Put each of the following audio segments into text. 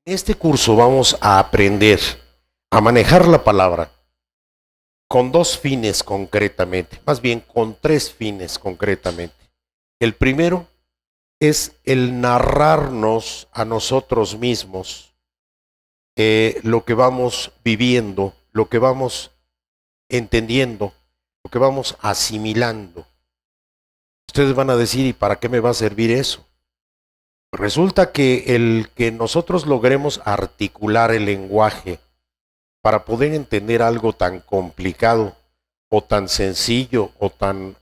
En este curso vamos a aprender a manejar la palabra con dos fines concretamente, más bien con tres fines concretamente. El primero es el narrarnos a nosotros mismos lo que vamos viviendo, lo que vamos entendiendo, lo que vamos asimilando. Ustedes van a decir, ¿y para qué me va a servir eso? Resulta que el que nosotros logremos articular el lenguaje para poder entender algo tan complicado o tan sencillo o tan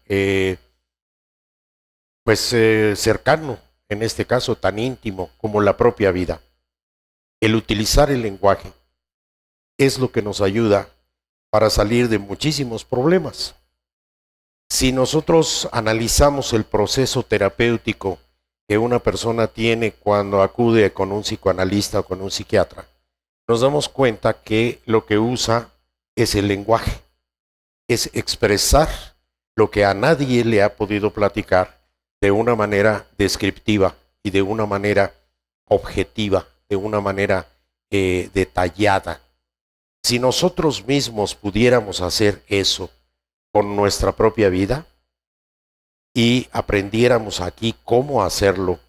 cercano, en este caso tan íntimo como la propia vida. El utilizar el lenguaje es lo que nos ayuda para salir de muchísimos problemas. Si nosotros analizamos el proceso terapéutico que una persona tiene cuando acude con un psicoanalista o con un psiquiatra, nos damos cuenta que lo que usa es el lenguaje, es expresar lo que a nadie le ha podido platicar de una manera descriptiva y de una manera objetiva, de una manera detallada. Si nosotros mismos pudiéramos hacer eso con nuestra propia vida y aprendiéramos aquí cómo hacerlo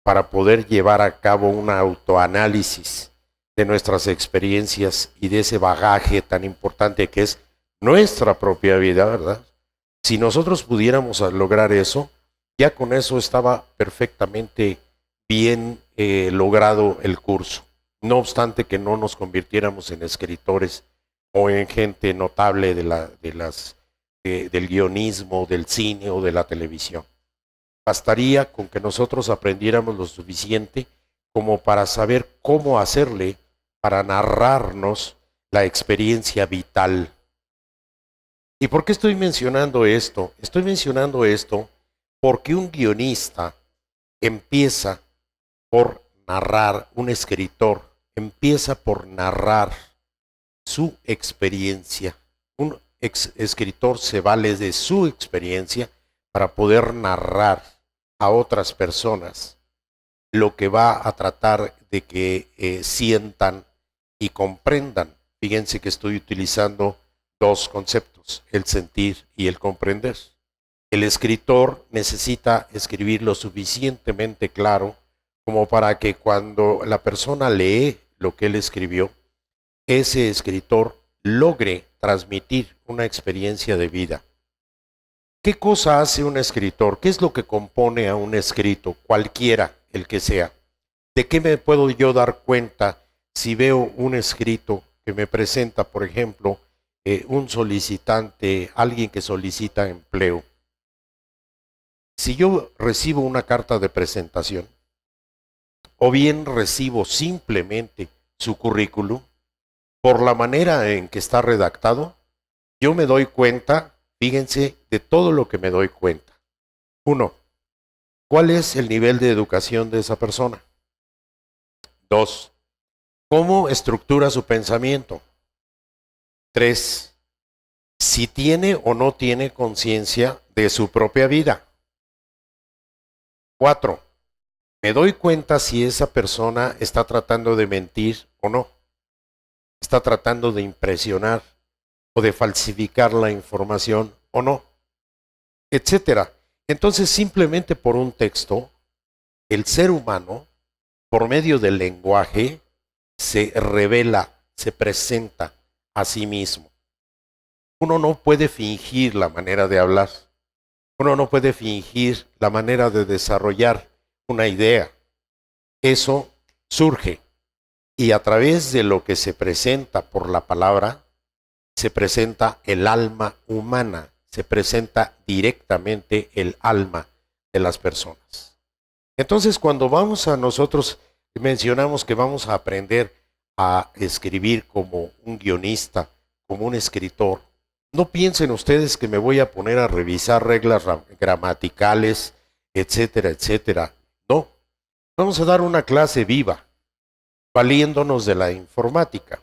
para poder llevar a cabo un autoanálisis de nuestras experiencias y de ese bagaje tan importante que es nuestra propia vida, ¿verdad? Si nosotros pudiéramos lograr eso, ya con eso estaba perfectamente bien logrado el curso. No obstante que no nos convirtiéramos en escritores o en gente notable del guionismo, del cine o de la televisión. Bastaría con que nosotros aprendiéramos lo suficiente como para saber cómo hacerle para narrarnos la experiencia vital. ¿Y por qué estoy mencionando esto? Estoy mencionando esto porque un guionista empieza por narrar, un escritor empieza por narrar su experiencia. Un escritor se vale de su experiencia para poder narrar a otras personas lo que va a tratar de que sientan y comprendan. Fíjense que estoy utilizando dos conceptos, el sentir y el comprender. El escritor necesita escribir lo suficientemente claro como para que cuando la persona lee lo que él escribió, ese escritor logre transmitir una experiencia de vida. ¿Qué cosa hace un escritor? ¿Qué es lo que compone a un escrito, cualquiera el que sea? ¿De qué me puedo yo dar cuenta si veo un escrito que me presenta, por ejemplo, un solicitante, alguien que solicita empleo? Si yo recibo una carta de presentación, o bien recibo simplemente su currículum, por la manera en que está redactado, yo me doy cuenta, fíjense, de todo lo que me doy cuenta. 1. ¿Cuál es el nivel de educación de esa persona? 2. ¿Cómo estructura su pensamiento? 3. Si tiene o no tiene conciencia de su propia vida. 4. Me doy cuenta si esa persona está tratando de mentir o no. Está tratando de impresionar o de falsificar la información o no, etcétera. Entonces, simplemente por un texto, el ser humano, por medio del lenguaje, se revela, se presenta a sí mismo. Uno no puede fingir la manera de hablar. Uno no puede fingir la manera de desarrollar una idea. Eso surge y a través de lo que se presenta por la palabra, se presenta el alma humana, se presenta directamente el alma de las personas. Entonces, cuando vamos a nosotros, mencionamos que vamos a aprender a escribir como un guionista, como un escritor, no piensen ustedes que me voy a poner a revisar reglas gramaticales, etcétera, etcétera. No, vamos a dar una clase viva, valiéndonos de la informática,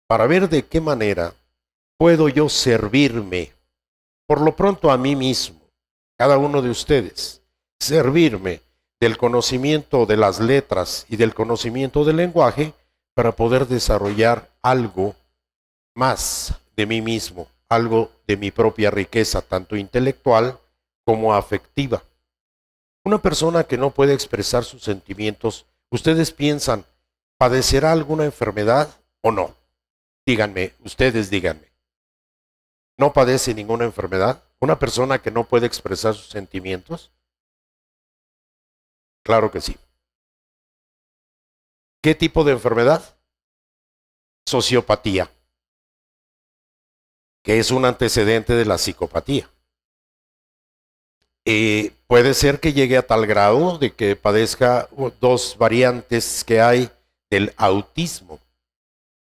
para ver de qué manera puedo yo servirme, por lo pronto a mí mismo, cada uno de ustedes, servirme del conocimiento de las letras y del conocimiento del lenguaje para poder desarrollar algo más de mí mismo, algo de mi propia riqueza, tanto intelectual como afectiva. Una persona que no puede expresar sus sentimientos, ¿ustedes piensan, padecerá alguna enfermedad o no? Díganme, ustedes díganme. ¿No padece ninguna enfermedad? ¿Una persona que no puede expresar sus sentimientos? Claro que sí. ¿Qué tipo de enfermedad? Sociopatía, que es un antecedente de la psicopatía. Puede ser que llegue a tal grado de que padezca dos variantes que hay del autismo.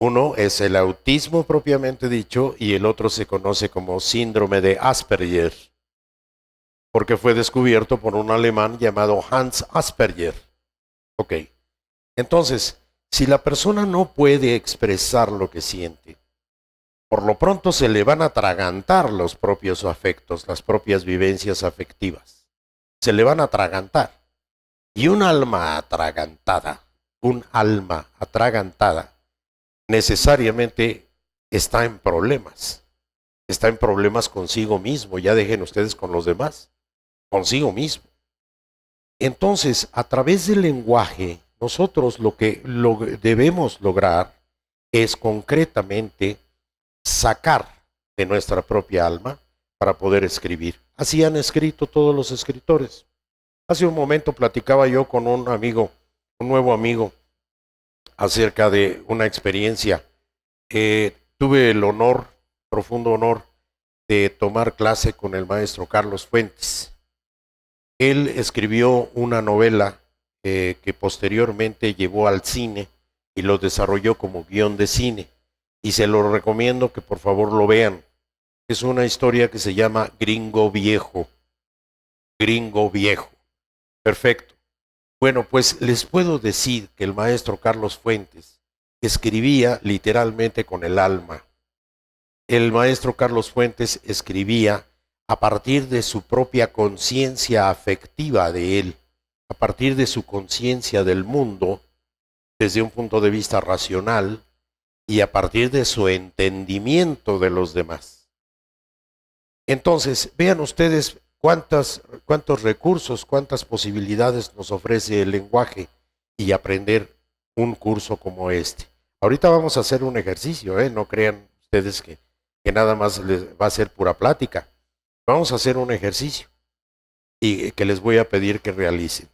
Uno es el autismo propiamente dicho y el otro se conoce como síndrome de Asperger, porque fue descubierto por un alemán llamado Hans Asperger. Ok, entonces, si la persona no puede expresar lo que siente, por lo pronto se le van a atragantar los propios afectos, las propias vivencias afectivas. Se le van a atragantar. Y un alma atragantada, necesariamente está en problemas. Está en problemas consigo mismo. Ya dejen ustedes con los demás. Consigo mismo. Entonces, a través del lenguaje, nosotros lo que debemos lograr es concretamente sacar de nuestra propia alma para poder escribir. Así han escrito todos los escritores. Hace un momento platicaba yo con un amigo, un nuevo amigo, acerca de una experiencia. Tuve el honor, profundo honor, de tomar clase con el maestro Carlos Fuentes. Él escribió una novela que posteriormente llevó al cine y lo desarrolló como guión de cine. Y se lo recomiendo que por favor lo vean. Es una historia que se llama Gringo Viejo. Gringo Viejo. Perfecto. Bueno, pues les puedo decir que el maestro Carlos Fuentes escribía literalmente con el alma. El maestro Carlos Fuentes escribía a partir de su propia conciencia afectiva de él, a partir de su conciencia del mundo, desde un punto de vista racional, y a partir de su entendimiento de los demás. Entonces, vean ustedes cuántos recursos, cuántas posibilidades nos ofrece el lenguaje y aprender un curso como este. Ahorita vamos a hacer un ejercicio, no crean ustedes que nada más les va a ser pura plática. Vamos a hacer un ejercicio y que les voy a pedir que realicen.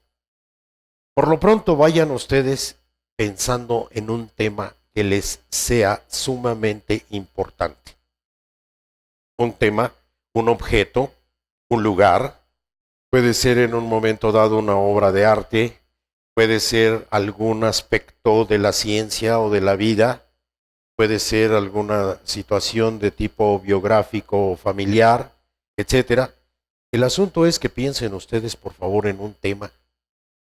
Por lo pronto vayan ustedes pensando en un tema que les sea sumamente importante. Un tema, un objeto, un lugar, puede ser en un momento dado una obra de arte, puede ser algún aspecto de la ciencia o de la vida, puede ser alguna situación de tipo biográfico o familiar, etcétera. El asunto es que piensen ustedes, por favor, en un tema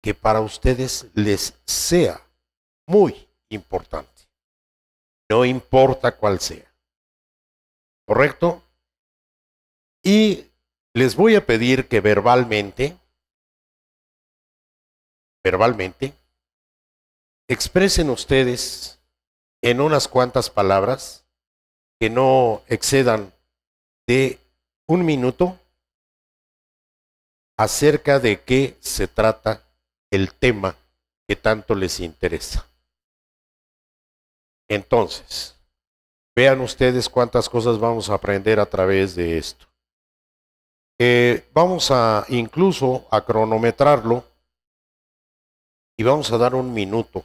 que para ustedes les sea muy importante. No importa cuál sea. ¿Correcto? Y les voy a pedir que verbalmente, expresen ustedes en unas cuantas palabras que no excedan de 1 minuto acerca de qué se trata el tema que tanto les interesa. Entonces, vean ustedes cuántas cosas vamos a aprender a través de esto. Vamos a incluso a cronometrarlo y vamos a dar 1 minuto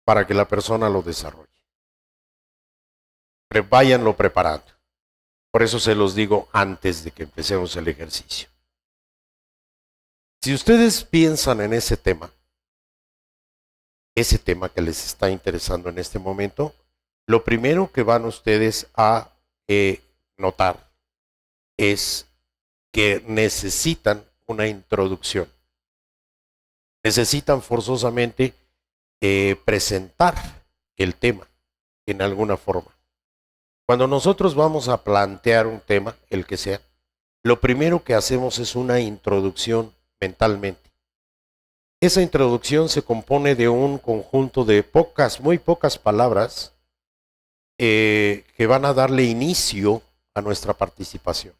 para que la persona lo desarrolle. Váyanlo preparando. Por eso se los digo antes de que empecemos el ejercicio. Si ustedes piensan en ese tema que les está interesando en este momento, lo primero que van ustedes a notar es que necesitan una introducción. Necesitan forzosamente presentar el tema en alguna forma. Cuando nosotros vamos a plantear un tema, el que sea, lo primero que hacemos es una introducción mentalmente. Esa introducción se compone de un conjunto de muy pocas palabras que van a darle inicio a nuestra participación.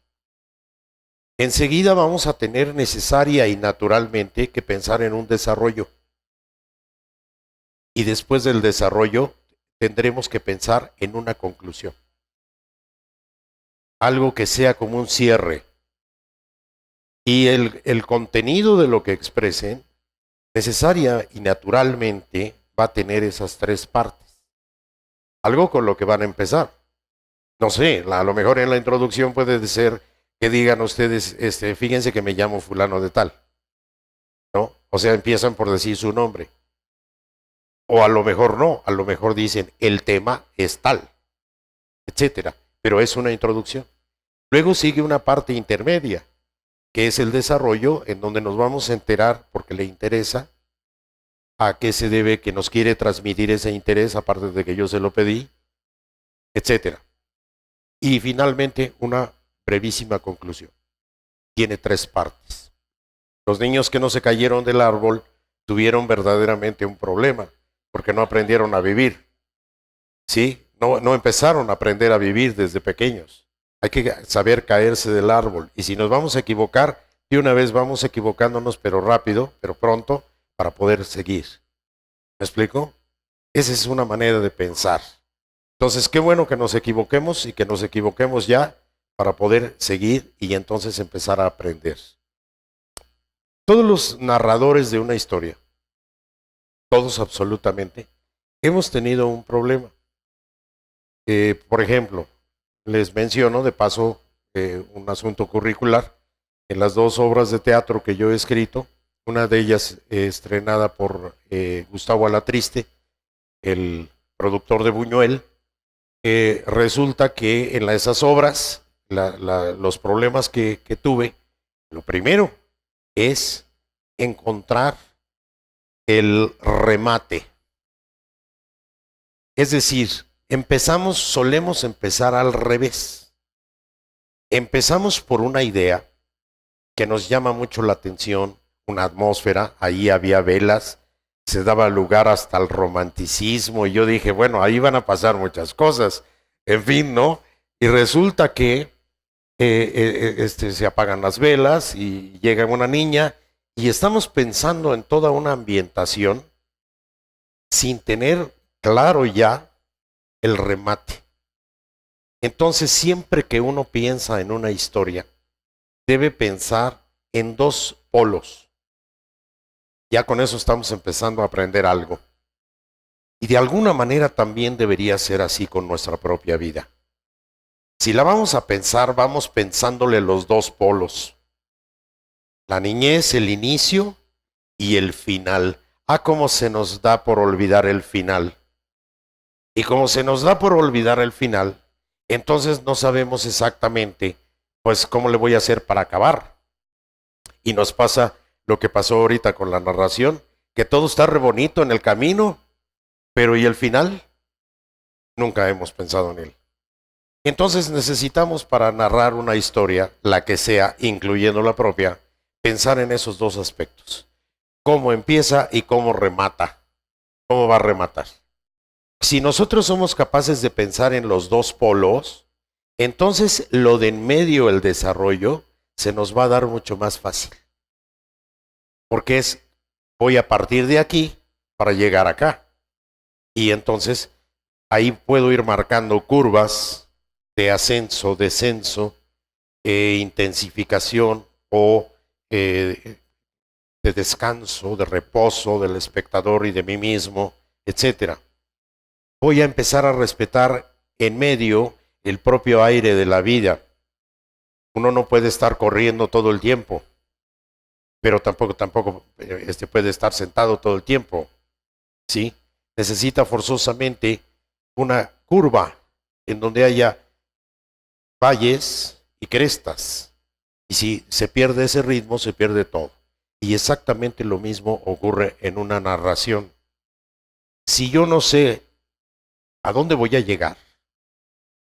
Enseguida vamos a tener necesaria y naturalmente que pensar en un desarrollo. Y después del desarrollo tendremos que pensar en una conclusión. Algo que sea como un cierre. Y el contenido de lo que expresen, necesaria y naturalmente, va a tener esas tres partes. Algo con lo que van a empezar. No sé, a lo mejor en la introducción puede ser que digan ustedes, fíjense que me llamo fulano de tal, ¿no? O sea, empiezan por decir su nombre. O a lo mejor no, a lo mejor dicen, el tema es tal, etcétera. Pero es una introducción. Luego sigue una parte intermedia, que es el desarrollo, en donde nos vamos a enterar, porque le interesa, a qué se debe que nos quiere transmitir ese interés, aparte de que yo se lo pedí, etcétera. Y finalmente, una brevísima conclusión. Tiene tres partes. Los niños que no se cayeron del árbol tuvieron verdaderamente un problema, porque no aprendieron a vivir. ¿Sí? No empezaron a aprender a vivir desde pequeños. Hay que saber caerse del árbol. Y si nos vamos a equivocar, de una vez vamos equivocándonos, pero rápido, pero pronto, para poder seguir. ¿Me explico? Esa es una manera de pensar. Entonces, qué bueno que nos equivoquemos y que nos equivoquemos ya para poder seguir y entonces empezar a aprender. Todos los narradores de una historia, todos absolutamente, hemos tenido un problema. Por ejemplo, les menciono de paso un asunto curricular. En las dos obras de teatro que yo he escrito, una de ellas estrenada por Gustavo Alatriste, el productor de Buñuel, resulta que en esas obras, los problemas que tuve, lo primero es encontrar el remate. Es decir, solemos empezar al revés. Empezamos por una idea que nos llama mucho la atención, una atmósfera, ahí había velas, se daba lugar hasta al romanticismo, y yo dije, bueno, ahí van a pasar muchas cosas, en fin, ¿no? Y resulta que se apagan las velas y llega una niña, y estamos pensando en toda una ambientación sin tener claro ya el remate. Entonces, siempre que uno piensa en una historia, debe pensar en dos polos. Ya con eso estamos empezando a aprender algo. Y de alguna manera también debería ser así con nuestra propia vida. Si la vamos a pensar, vamos pensándole los dos polos. La niñez, el inicio y el final. Cómo se nos da por olvidar el final. Y como se nos da por olvidar el final, entonces no sabemos exactamente, pues, cómo le voy a hacer para acabar. Y nos pasa lo que pasó ahorita con la narración, que todo está re bonito en el camino, pero ¿y el final? Nunca hemos pensado en él. Entonces necesitamos, para narrar una historia, la que sea, incluyendo la propia, pensar en esos dos aspectos. Cómo empieza y cómo remata. ¿Cómo va a rematar? Si nosotros somos capaces de pensar en los dos polos, entonces lo de en medio, el desarrollo, se nos va a dar mucho más fácil. Porque voy a partir de aquí para llegar acá. Y entonces ahí puedo ir marcando curvas de ascenso, descenso, intensificación o de descanso, de reposo del espectador y de mí mismo, etcétera. Voy a empezar a respetar en medio el propio aire de la vida. Uno no puede estar corriendo todo el tiempo, pero tampoco puede estar sentado todo el tiempo, ¿sí? Necesita forzosamente una curva en donde haya valles y crestas. Y si se pierde ese ritmo, se pierde todo. Y exactamente lo mismo ocurre en una narración. Si yo no sé a dónde voy a llegar,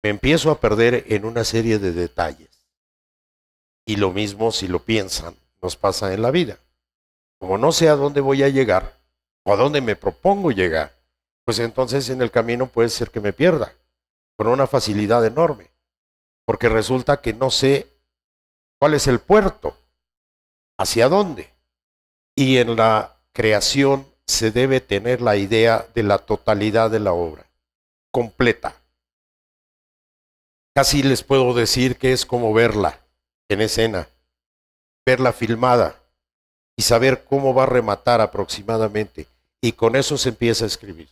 me empiezo a perder en una serie de detalles. Y lo mismo, si lo piensan, nos pasa en la vida. Como no sé a dónde voy a llegar o a dónde me propongo llegar, pues entonces en el camino puede ser que me pierda con una facilidad enorme, porque resulta que no sé cuál es el puerto, hacia dónde. Y en la creación se debe tener la idea de la totalidad de la obra, completa. Casi les puedo decir que es como verla en escena, verla filmada y saber cómo va a rematar aproximadamente. Y con eso se empieza a escribir.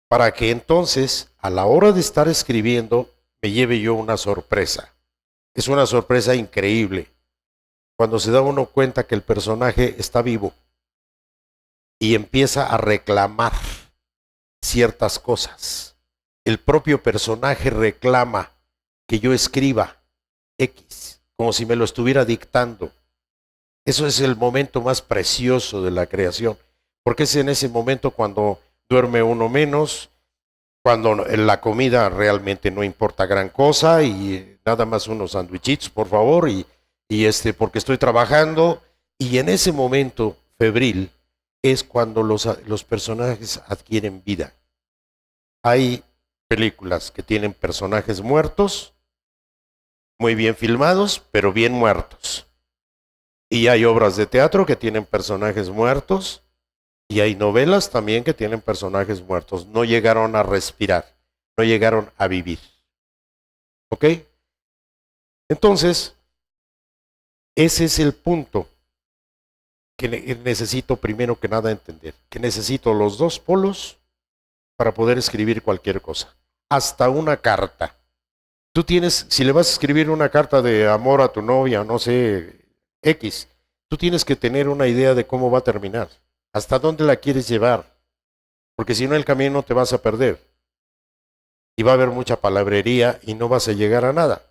Para que entonces, a la hora de estar escribiendo, me lleve yo una sorpresa. Es una sorpresa increíble. Cuando se da uno cuenta que el personaje está vivo y empieza a reclamar ciertas cosas. El propio personaje reclama que yo escriba X, como si me lo estuviera dictando. Eso es el momento más precioso de la creación, porque es en ese momento cuando duerme uno menos, cuando la comida realmente no importa gran cosa y nada más unos sandwichitos, por favor, porque estoy trabajando, y en ese momento febril es cuando los personajes adquieren vida. Hay películas que tienen personajes muertos, muy bien filmados, pero bien muertos. Y hay obras de teatro que tienen personajes muertos, y hay novelas también que tienen personajes muertos. No llegaron a respirar, no llegaron a vivir. ¿Ok? Entonces, ese es el punto que necesito primero que nada entender. Que necesito los dos polos para poder escribir cualquier cosa. Hasta una carta. Tú tienes, si le vas a escribir una carta de amor a tu novia, no sé, X, tú tienes que tener una idea de cómo va a terminar. ¿Hasta dónde la quieres llevar? Porque si no, el camino te vas a perder. Y va a haber mucha palabrería y no vas a llegar a nada.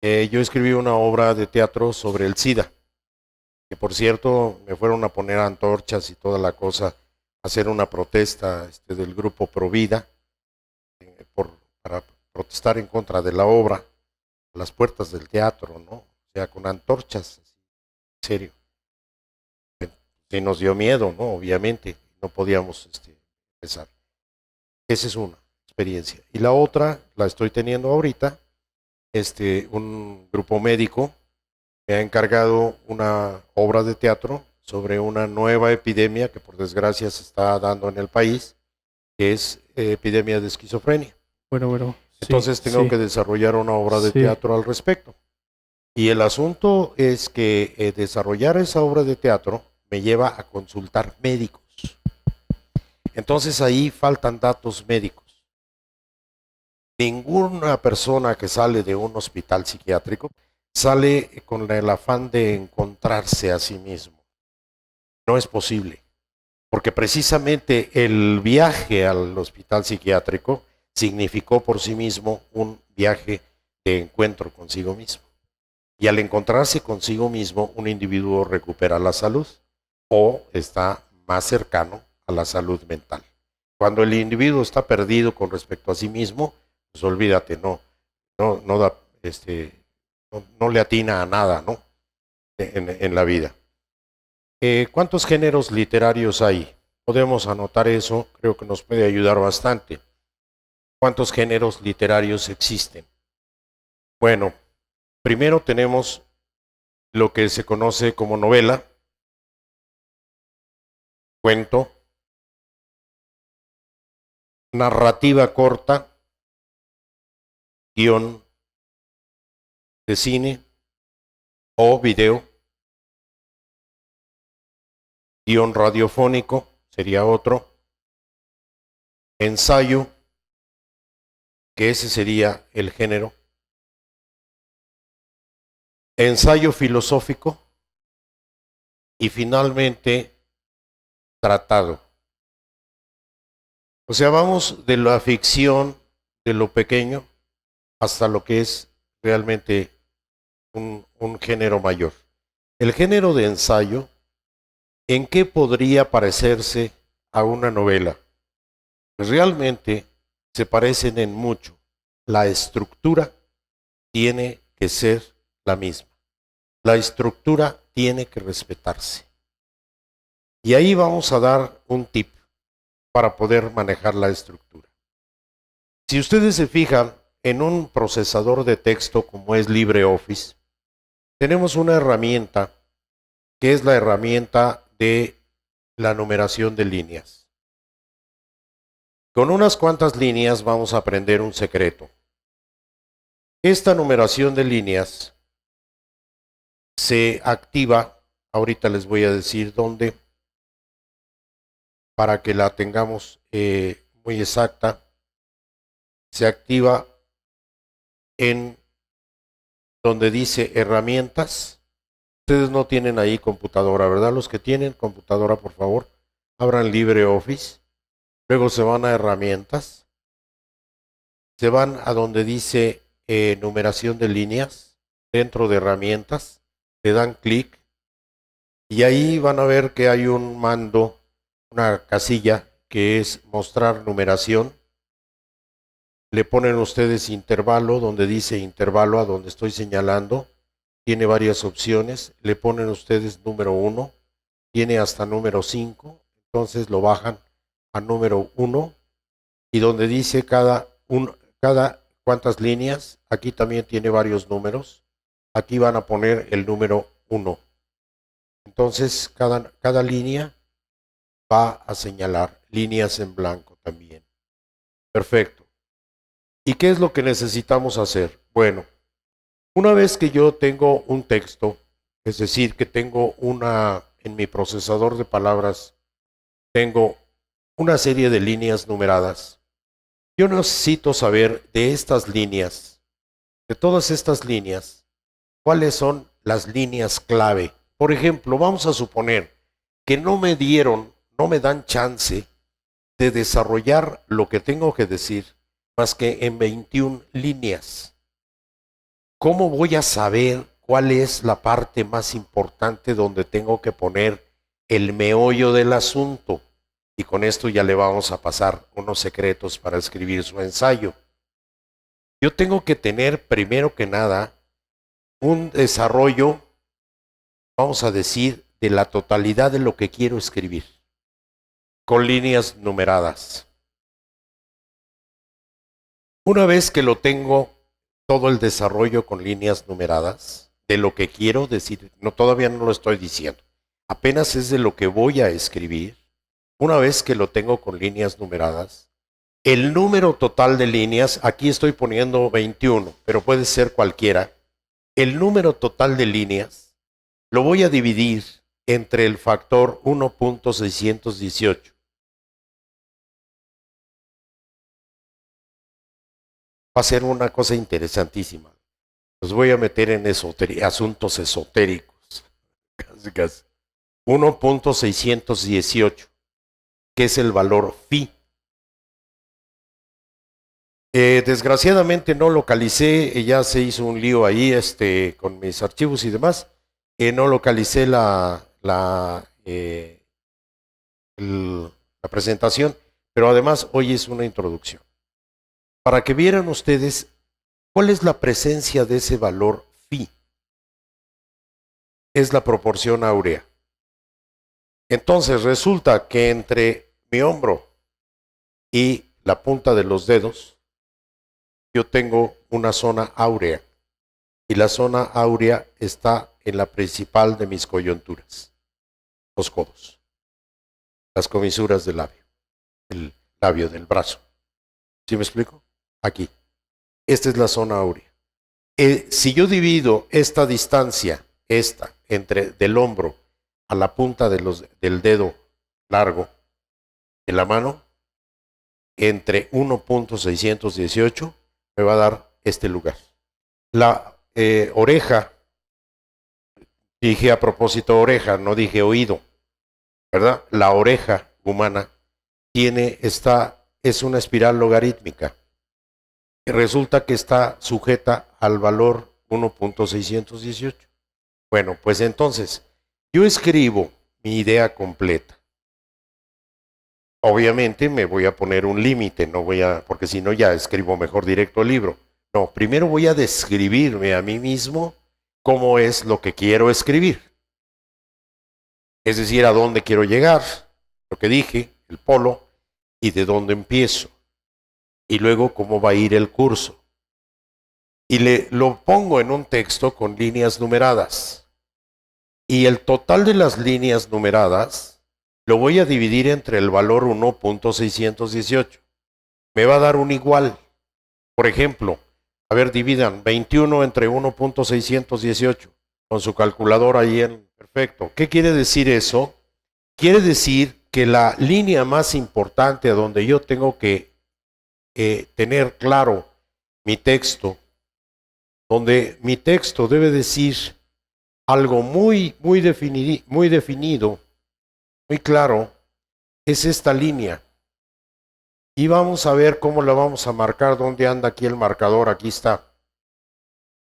Yo escribí una obra de teatro sobre el SIDA, que por cierto me fueron a poner antorchas y toda la cosa, a hacer una protesta del grupo Provida, para protestar en contra de la obra, a las puertas del teatro, ¿no? O sea, con antorchas, en serio. Sí nos dio miedo, ¿no? Obviamente, no podíamos empezar. Esa es una experiencia. Y la otra, la estoy teniendo ahorita, un grupo médico me ha encargado una obra de teatro sobre una nueva epidemia que por desgracia se está dando en el país, que es epidemia de esquizofrenia. Bueno, Entonces tengo que desarrollar una obra de teatro al respecto. Y el asunto es que desarrollar esa obra de teatro me lleva a consultar médicos. Entonces ahí faltan datos médicos. Ninguna persona que sale de un hospital psiquiátrico sale con el afán de encontrarse a sí mismo. No es posible, porque precisamente el viaje al hospital psiquiátrico significó por sí mismo un viaje de encuentro consigo mismo. Y al encontrarse consigo mismo, un individuo recupera la salud o está más cercano a la salud mental. Cuando el individuo está perdido con respecto a sí mismo, pues olvídate, no da, no le atina a nada, ¿no? En la vida. ¿Cuántos géneros literarios hay? Podemos anotar eso, creo que nos puede ayudar bastante. ¿Cuántos géneros literarios existen? Bueno, primero tenemos lo que se conoce como novela, cuento, narrativa corta, guión de cine o video, guión radiofónico, sería otro, ensayo, que ese sería el género, ensayo filosófico y finalmente tratado. O sea, vamos de la ficción, de lo pequeño, hasta lo que es realmente un género mayor. El género de ensayo, ¿en qué podría parecerse a una novela? Pues realmente se parecen en mucho. La estructura tiene que ser la misma. La estructura tiene que respetarse. Y ahí vamos a dar un tip para poder manejar la estructura. Si ustedes se fijan en un procesador de texto como es LibreOffice, tenemos una herramienta que es la herramienta de la numeración de líneas. Con unas cuantas líneas vamos a aprender un secreto. Esta numeración de líneas se activa, ahorita les voy a decir dónde, para que la tengamos muy exacta. Se activa en donde dice herramientas. Ustedes no tienen ahí computadora, ¿verdad? Los que tienen computadora, por favor, abran LibreOffice. Luego se van a herramientas. Se van a donde dice numeración de líneas. Dentro de herramientas. Le dan clic. Y ahí van a ver que hay un mando, una casilla que es mostrar numeración. Le ponen ustedes intervalo, donde dice intervalo a donde estoy señalando. Tiene varias opciones. Le ponen ustedes número 1. Tiene hasta número 5. Entonces lo bajan a número 1. Y donde dice cada cuántas líneas, aquí también tiene varios números. Aquí van a poner el número 1. Entonces cada línea va a señalar líneas en blanco también. Perfecto. ¿Y qué es lo que necesitamos hacer? Bueno, una vez que yo tengo un texto, es decir, que tengo en mi procesador de palabras, tengo una serie de líneas numeradas, yo necesito saber de estas líneas, de todas estas líneas, cuáles son las líneas clave. Por ejemplo, vamos a suponer que no me dan chance de desarrollar lo que tengo que decir más que en 21 líneas. ¿Cómo voy a saber cuál es la parte más importante donde tengo que poner el meollo del asunto? Y con esto ya le vamos a pasar unos secretos para escribir su ensayo. Yo tengo que tener, primero que nada, un desarrollo, vamos a decir, de la totalidad de lo que quiero escribir, con líneas numeradas. Una vez que lo tengo, todo el desarrollo con líneas numeradas, de lo que quiero decir, no, todavía no lo estoy diciendo, apenas es de lo que voy a escribir. Una vez que lo tengo con líneas numeradas, el número total de líneas, aquí estoy poniendo 21, pero puede ser cualquiera, el número total de líneas lo voy a dividir entre el factor 1.618. Va a ser una cosa interesantísima. Los voy a meter en asuntos esotéricos. Casi, casi. 1.618, que es el valor phi. Desgraciadamente no localicé, ya se hizo un lío ahí con mis archivos y demás. No localicé la presentación, pero además hoy es una introducción. Para que vieran ustedes cuál es la presencia de ese valor phi. Es la proporción áurea. Entonces resulta que entre mi hombro y la punta de los dedos, yo tengo una zona áurea. Y la zona áurea está en la principal de mis coyunturas, los codos, las comisuras del labio, el labio del brazo. ¿Sí me explico? Aquí. Esta es la zona áurea. Si yo divido esta distancia, del hombro a la punta del dedo largo de la mano, entre 1.618, me va a dar este lugar. La oreja, dije a propósito oreja, no dije oído, ¿verdad? La oreja humana es una espiral logarítmica. Y resulta que está sujeta al valor 1.618. Bueno, pues entonces, yo escribo mi idea completa. Obviamente me voy a poner un límite, porque si no ya escribo mejor directo el libro. No, primero voy a describirme a mí mismo cómo es lo que quiero escribir. Es decir, a dónde quiero llegar, lo que dije, el polo, y de dónde empiezo. Y luego cómo va a ir el curso. Y lo pongo en un texto con líneas numeradas. Y el total de las líneas numeradas lo voy a dividir entre el valor 1.618. Me va a dar un igual. Por ejemplo, a ver, dividan 21 entre 1.618 con su calculadora ahí en perfecto. ¿Qué quiere decir eso? Quiere decir que la línea más importante a donde yo tengo que tener claro mi texto, donde mi texto debe decir algo muy definido, muy claro, es esta línea. Y vamos a ver cómo la vamos a marcar. ¿Dónde anda aquí el marcador? Aquí está.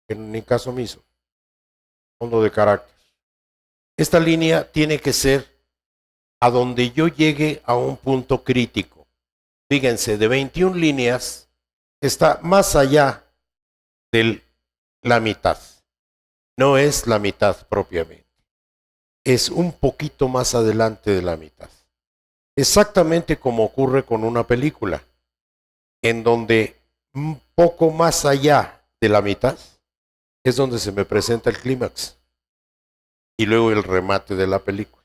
En mi caso mismo. Fondo de carácter. Esta línea tiene que ser a donde yo llegue a un punto crítico. Fíjense, de 21 líneas está más allá de la mitad. No es la mitad propiamente. Es un poquito más adelante de la mitad. Exactamente como ocurre con una película, en donde un poco más allá de la mitad es donde se me presenta el clímax y luego el remate de la película.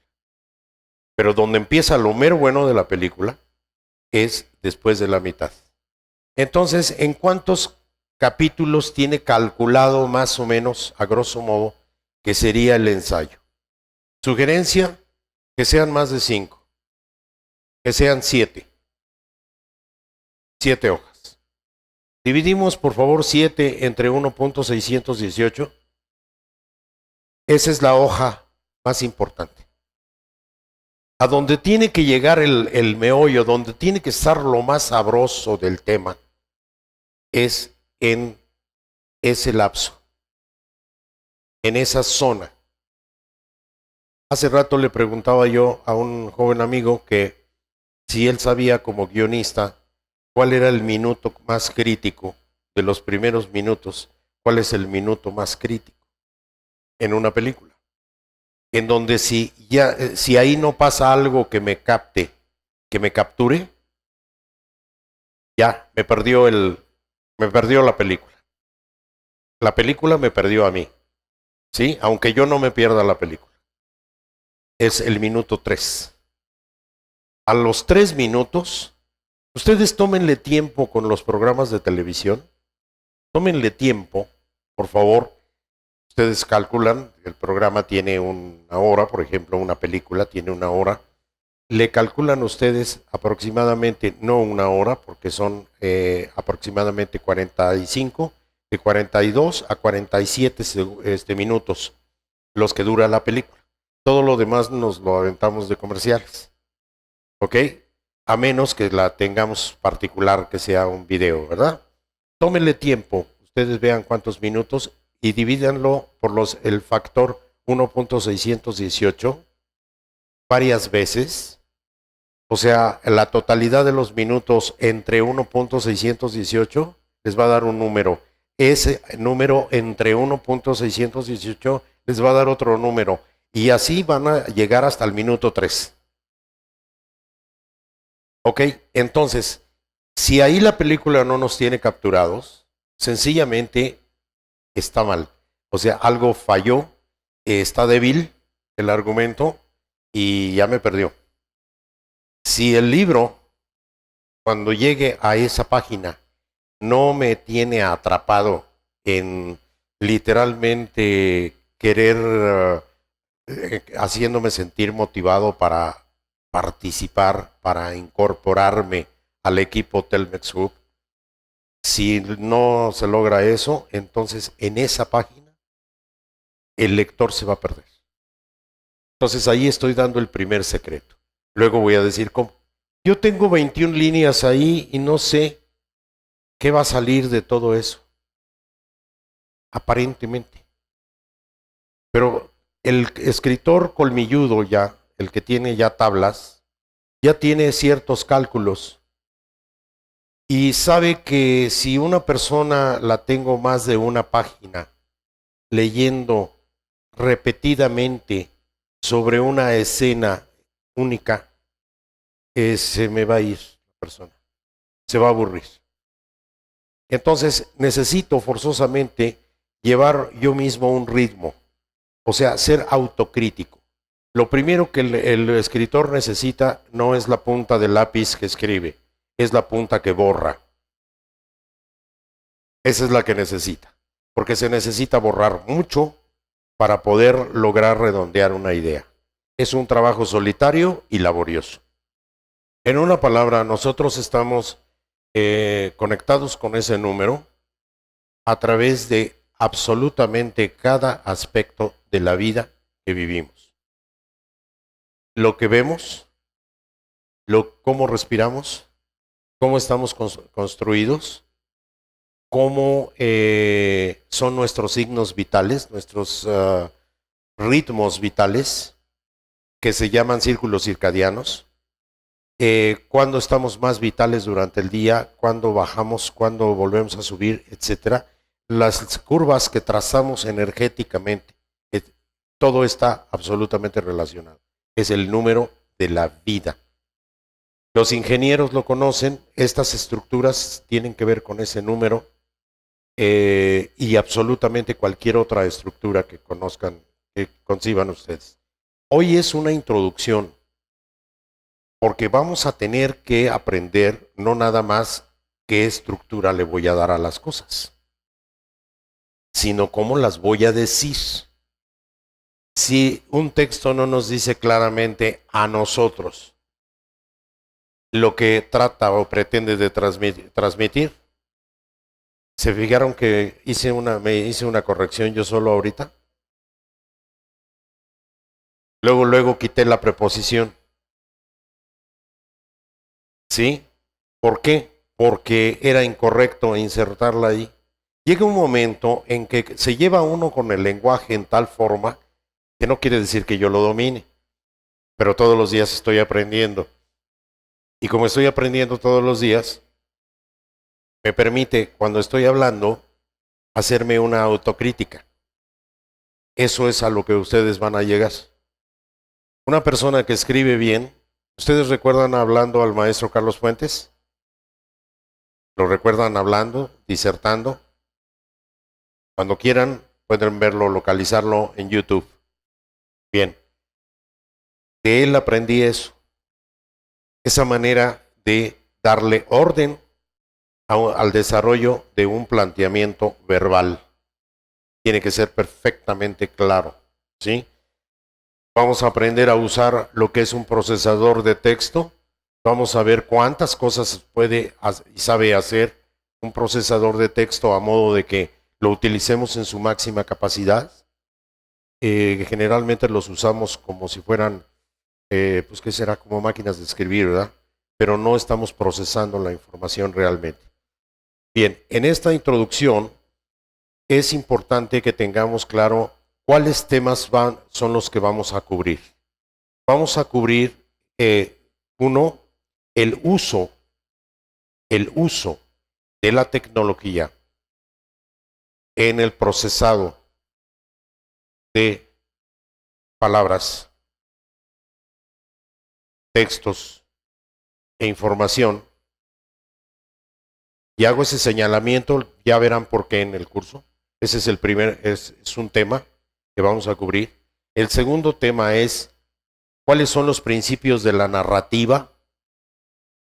Pero donde empieza lo mero bueno de la película es después de la mitad. Entonces, ¿en cuántos capítulos tiene calculado más o menos, a grosso modo, que sería el ensayo? Sugerencia, que sean más de 5, que sean 7. 7 hojas. Dividimos, por favor, 7 entre 1.618. Esa es la hoja más importante. A donde tiene que llegar el meollo, donde tiene que estar lo más sabroso del tema, es en ese lapso, en esa zona. Hace rato le preguntaba yo a un joven amigo que si él sabía como guionista cuál era el minuto más crítico de los primeros minutos, cuál es el minuto más crítico en una película, en donde si ahí no pasa algo que me capte, que me capture, ya me perdió la película. La película me perdió a mí, ¿sí? Aunque yo no me pierda la película. Es el minuto 3. A los 3 minutos, ustedes tómenle tiempo con los programas de televisión, tómenle tiempo, por favor. Ustedes calculan, el programa tiene una hora, por ejemplo, una película tiene una hora. Le calculan ustedes aproximadamente, no una hora, porque son aproximadamente 45, de 42 a 47 minutos, los que dura la película. Todo lo demás nos lo aventamos de comerciales, ¿ok? A menos que la tengamos particular, que sea un video, ¿verdad? Tómenle tiempo, ustedes vean cuántos minutos y divídanlo por el factor 1.618 varias veces. O sea, la totalidad de los minutos entre 1.618 les va a dar un número. Ese número entre 1.618 les va a dar otro número. Y así van a llegar hasta el minuto 3. Ok, entonces, si ahí la película no nos tiene capturados, sencillamente está mal. O sea, algo falló, está débil el argumento y ya me perdió. Si el libro, cuando llegue a esa página, no me tiene atrapado en literalmente querer, haciéndome sentir motivado para participar, para incorporarme al equipo Telmex Group, si no se logra eso, entonces en esa página el lector se va a perder. Entonces ahí estoy dando el primer secreto. Luego voy a decir cómo. Yo tengo 21 líneas ahí y no sé qué va a salir de todo eso. Aparentemente. Pero el escritor colmilludo ya, el que tiene ya tablas, ya tiene ciertos cálculos y sabe que si una persona la tengo más de una página leyendo repetidamente sobre una escena única, se me va a ir la persona, se va a aburrir. Entonces necesito forzosamente llevar yo mismo un ritmo, o sea, ser autocrítico. Lo primero que el escritor necesita no es la punta del lápiz que escribe, es la punta que borra. Esa es la que necesita, porque se necesita borrar mucho para poder lograr redondear una idea. Es un trabajo solitario y laborioso. En una palabra, nosotros estamos conectados con ese número a través de absolutamente cada aspecto de la vida que vivimos. Lo que vemos, cómo respiramos, cómo estamos construidos, cómo son nuestros signos vitales, nuestros ritmos vitales, que se llaman círculos circadianos, cuándo estamos más vitales durante el día, cuándo bajamos, cuándo volvemos a subir, etcétera. Las curvas que trazamos energéticamente, todo está absolutamente relacionado. Es el número de la vida. Los ingenieros lo conocen, estas estructuras tienen que ver con ese número y absolutamente cualquier otra estructura que conozcan, que conciban ustedes. Hoy es una introducción, porque vamos a tener que aprender no nada más qué estructura le voy a dar a las cosas, sino cómo las voy a decir. Si un texto no nos dice claramente a nosotros lo que trata o pretende de transmitir, ¿se fijaron que me hice una corrección yo solo ahorita? Luego quité la preposición. ¿Sí? ¿Por qué? Porque era incorrecto insertarla ahí. Llega un momento en que se lleva uno con el lenguaje en tal forma que no quiere decir que yo lo domine, pero todos los días estoy aprendiendo. Y como estoy aprendiendo todos los días, me permite, cuando estoy hablando, hacerme una autocrítica. Eso es a lo que ustedes van a llegar. Una persona que escribe bien, ¿ustedes recuerdan hablando al maestro Carlos Fuentes? ¿Lo recuerdan hablando, disertando? Cuando quieran, pueden verlo, localizarlo en YouTube. Bien. De él aprendí eso. Esa manera de darle orden al desarrollo de un planteamiento verbal. Tiene que ser perfectamente claro, ¿sí? Vamos a aprender a usar lo que es un procesador de texto. Vamos a ver cuántas cosas puede y sabe hacer un procesador de texto a modo de que lo utilicemos en su máxima capacidad. Generalmente los usamos como si fueran, pues qué será, como máquinas de escribir, ¿verdad? Pero no estamos procesando la información realmente. Bien, en esta introducción es importante que tengamos claro cuáles temas son los que vamos a cubrir. Vamos a cubrir, uno, el uso de la tecnología en el procesado de palabras, textos e información. Y hago ese señalamiento, ya verán por qué en el curso. Ese es el primer, es un tema que vamos a cubrir. El segundo tema es cuáles son los principios de la narrativa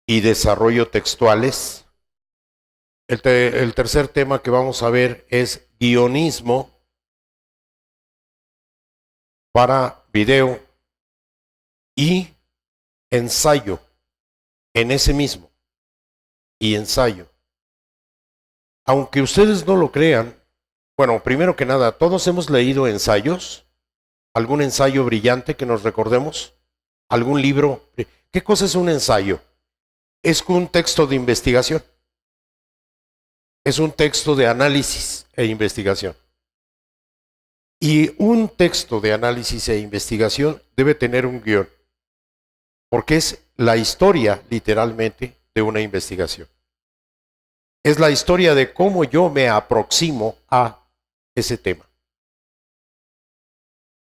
y desarrollo textuales. El tercer tema que vamos a ver es guionismo para video y ensayo en ese mismo y ensayo. Aunque ustedes no lo crean, bueno, primero que nada, todos hemos leído ensayos, algún ensayo brillante que nos recordemos, algún libro. ¿Qué cosa es un ensayo? Es un texto de investigación, es un texto de análisis e investigación. Y un texto de análisis e investigación debe tener un guión, porque es la historia, literalmente, de una investigación. Es la historia de cómo yo me aproximo a ese tema.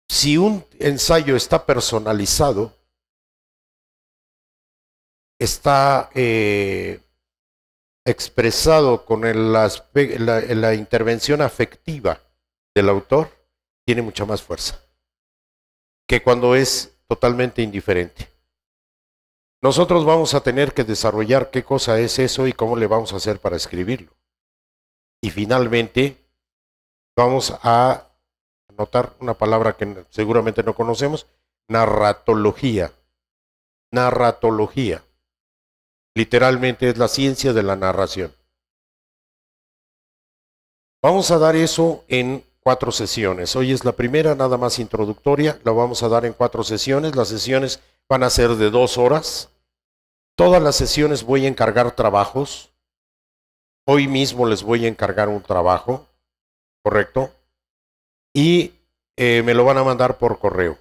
Si un ensayo está personalizado, está expresado con la intervención afectiva del autor, tiene mucha más fuerza que cuando es totalmente indiferente. Nosotros vamos a tener que desarrollar qué cosa es eso y cómo le vamos a hacer para escribirlo. Y finalmente vamos a anotar una palabra que seguramente no conocemos, narratología. Narratología. Literalmente es la ciencia de la narración. Vamos a dar eso en 4 sesiones. Hoy es la primera, nada más introductoria. La vamos a dar en 4 sesiones. Las sesiones van a ser de 2 horas. Todas las sesiones voy a encargar trabajos. Hoy mismo les voy a encargar un trabajo, ¿correcto? Y me lo van a mandar por correo.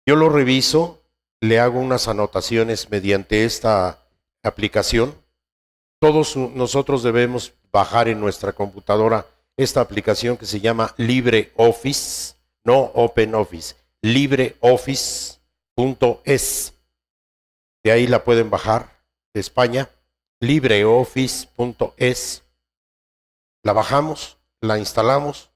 Yo lo reviso, le hago unas anotaciones mediante esta aplicación. Todos nosotros debemos bajar en nuestra computadora esta aplicación que se llama LibreOffice, no OpenOffice, LibreOffice.es. De ahí la pueden bajar, de España, LibreOffice.es. La bajamos, la instalamos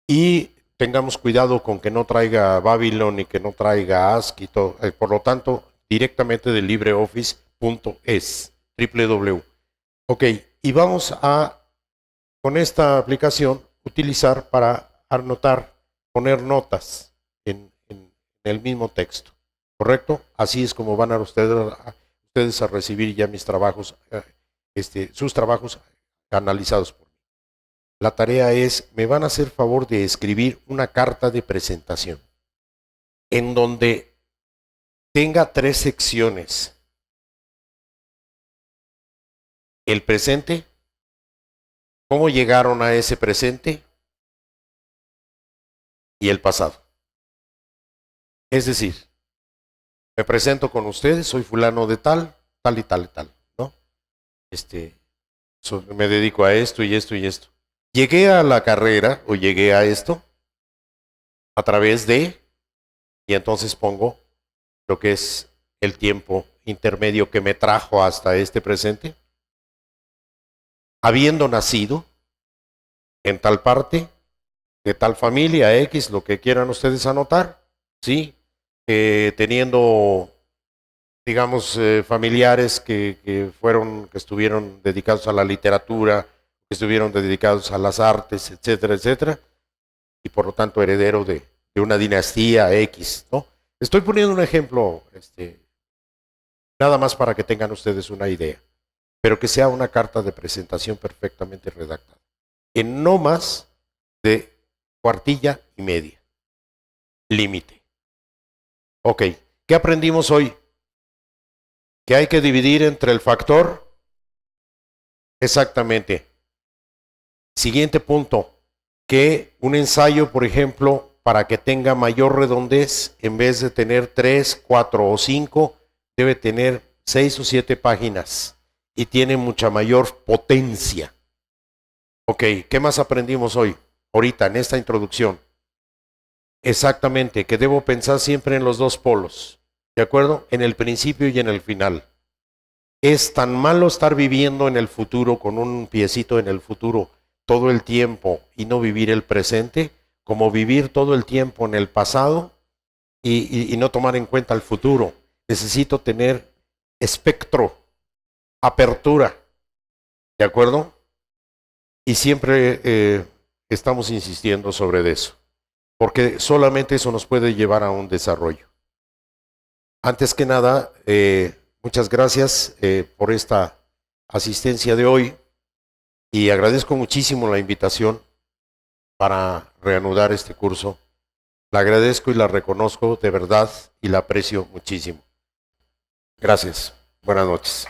y tengamos cuidado con que no traiga Babylon y que no traiga ASCII y todo. Por lo tanto, directamente de LibreOffice.es, www. Ok, y vamos a, con esta aplicación, utilizar para anotar, poner notas en el mismo texto, ¿correcto? Así es como van a ustedes a recibir ya mis trabajos, sus trabajos analizados por mí. La tarea es, me van a hacer favor de escribir una carta de presentación en donde tenga 3 secciones. El presente, cómo llegaron a ese presente y el pasado. Es decir, me presento con ustedes, soy fulano de tal, tal y tal y tal, ¿no? Me dedico a esto y esto y esto. Llegué a la carrera o llegué a esto a través de, y entonces pongo lo que es el tiempo intermedio que me trajo hasta este presente. Habiendo nacido en tal parte, de tal familia, X, lo que quieran ustedes anotar, ¿sí? Teniendo, digamos, familiares que estuvieron dedicados a la literatura, que estuvieron dedicados a las artes, etcétera, etcétera, y por lo tanto heredero de una dinastía X, ¿no? Estoy poniendo un ejemplo, nada más para que tengan ustedes una idea, pero que sea una carta de presentación perfectamente redactada, en no más de cuartilla y media, límite. Ok, ¿qué aprendimos hoy? Que hay que dividir entre el factor, exactamente. Siguiente punto, que un ensayo, por ejemplo, para que tenga mayor redondez, en vez de tener 3, 4 o 5, debe tener 6 o 7 páginas y tiene mucha mayor potencia. Ok, ¿qué más aprendimos hoy? Ahorita, en esta introducción. Exactamente, que debo pensar siempre en los 2 polos, ¿de acuerdo? En el principio y en el final. Es tan malo estar viviendo en el futuro, con un piecito en el futuro todo el tiempo y no vivir el presente, como vivir todo el tiempo en el pasado y no tomar en cuenta el futuro. Necesito tener espectro, apertura, ¿de acuerdo? Y siempre estamos insistiendo sobre eso, porque solamente eso nos puede llevar a un desarrollo. Antes que nada, muchas gracias por esta asistencia de hoy y agradezco muchísimo la invitación para reanudar este curso. La agradezco y la reconozco de verdad y la aprecio muchísimo. Gracias. Buenas noches.